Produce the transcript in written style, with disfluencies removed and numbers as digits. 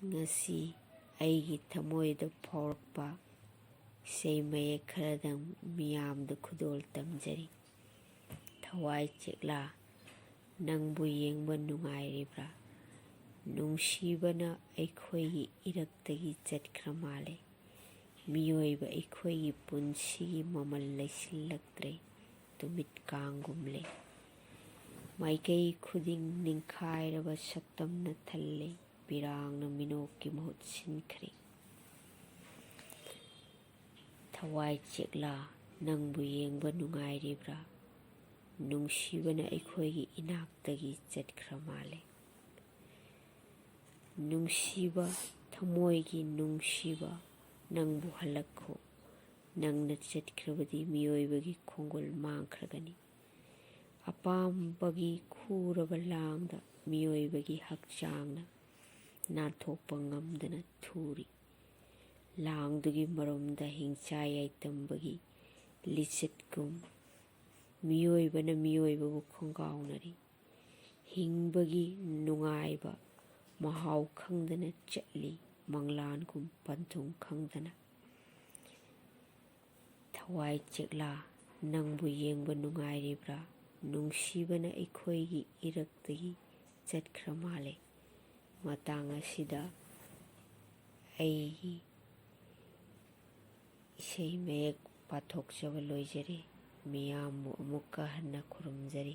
ꯉꯁꯤ ꯑꯩꯒꯤ ꯊꯃꯣꯏꯗ ꯐꯥꯎꯔꯛꯄ ꯏꯁꯩ ꯃꯌꯦꯛ ꯈꯔꯗꯪ ꯃꯤꯌꯥꯝꯗ ꯈꯨꯗꯣꯜ ꯇꯝꯖꯔꯤ꯫ ꯊꯋꯥꯏ ꯆꯦꯛꯂꯥ, ꯅꯪꯕꯨ ꯌꯦꯡꯕ ꯅꯨꯡꯉꯥꯏꯔꯤꯕ꯭ꯔꯥ? ꯅꯨꯡꯁꯤꯕꯅ ꯑꯩꯈꯣꯏꯒꯤ ꯏꯔꯛꯇꯒꯤ ꯆꯠꯈ꯭ꯔ ꯃꯥꯜꯂꯦ꯫ ꯃꯤꯑꯣꯏꯕ ꯑꯩꯈꯣꯏꯒꯤ ꯄꯨꯟꯁꯤꯒꯤ ꯃꯃꯜ ꯂꯩꯁꯤꯜꯂꯛꯇ꯭ꯔꯦ, ꯇꯨꯃꯤꯠ ꯀꯥꯡꯒꯨꯝꯂꯦ꯫ ꯃꯥꯏꯀꯩ ꯈꯨꯗꯤꯡ ꯅꯤꯡꯈꯥꯏꯔꯕ ꯁꯛꯇꯝꯅ ꯊꯜꯂꯦ, ꯄꯤꯔꯥꯡꯅ ꯃꯤꯅꯣꯛꯀꯤ ꯃꯍꯨꯠ ꯁꯤꯟꯈ꯭ꯔꯦ꯫ ꯊꯋꯥꯏ ꯆꯦꯛꯂꯥ, ꯅꯪꯕꯨ ꯌꯦꯡꯕ ꯅꯨꯡꯉꯥꯏꯔꯤꯕ꯭ꯔꯥ? ꯅꯨꯡꯁꯤꯕꯅ ꯑꯩꯈꯣꯏꯒꯤ ꯏꯅꯥꯛꯇꯒꯤ ꯆꯠꯈ꯭ꯔ ꯃꯥꯜꯂꯦ꯫ ꯅꯨꯡꯁꯤꯕ, ꯊꯃꯣꯏꯒꯤ ꯅꯨꯡꯁꯤꯕ, ꯅꯪꯕꯨ ꯍꯜꯂꯛꯈꯣ꯫ ꯅꯪꯅ ꯆꯠꯈ꯭ꯔꯕꯗꯤ ꯃꯤꯑꯣꯏꯕꯒꯤ ꯈꯣꯡꯒꯨꯜ ꯃꯥꯡꯈ꯭ꯔꯒꯅꯤ꯫ ꯑꯄꯥꯝꯕꯒꯤ ꯈꯨꯔꯕ ꯂꯥꯡꯗ ꯃꯤꯑꯣꯏꯕꯒꯤ ꯍꯛꯆꯥꯡꯅ ꯅꯥꯟꯊꯣꯛꯄ ꯉꯝꯗꯅ ꯊꯨꯔꯤ꯫ ꯂꯥꯡꯗꯨꯒꯤ ꯃꯔꯨꯝꯗ ꯍꯤꯡꯆꯥ ꯌꯥꯏꯇꯝꯕꯒꯤ ꯂꯤꯆꯠꯀꯨꯝ ꯃꯤꯑꯣꯏꯕꯅ ꯃꯤꯑꯣꯏꯕꯕꯨ ꯈꯣꯡꯒꯥꯎꯅꯔꯤ꯫ ꯍꯤꯡꯕꯒꯤ ꯅꯨꯡꯉꯥꯏꯕ ꯃꯍꯥꯎ ꯈꯪꯗꯅ ꯆꯠꯂꯤ, ꯃꯪꯂꯥꯟꯒꯨꯝ ꯄꯟꯊꯨꯡ ꯈꯪꯗꯅ꯫ ꯊꯋꯥꯏ ꯆꯦꯛꯂꯥ, ꯅꯪꯕꯨ ꯌꯦꯡꯕ ꯅꯨꯡꯉꯥꯏꯔꯤꯕ꯭ꯔꯥ? ꯅꯨꯡꯁꯤꯕꯅ ꯑꯩꯈꯣꯏꯒꯤ ꯏꯔꯛꯇꯒꯤ ꯆꯠꯈ꯭ꯔ ꯃꯥꯜꯂꯦ꯫ ꯃꯇꯥꯡ ꯑꯁꯤꯗ ꯑꯩꯒꯤ ꯏꯁꯩ ꯃꯌꯦꯛ ꯄꯥꯊꯣꯛꯆꯕ ꯂꯣꯏꯖꯔꯦ꯫ ꯃꯤꯌꯥꯝꯕꯨ ꯑꯃꯨꯛꯀ ꯍꯟꯅ ꯈꯨꯔꯨꯝꯖꯔꯤ꯫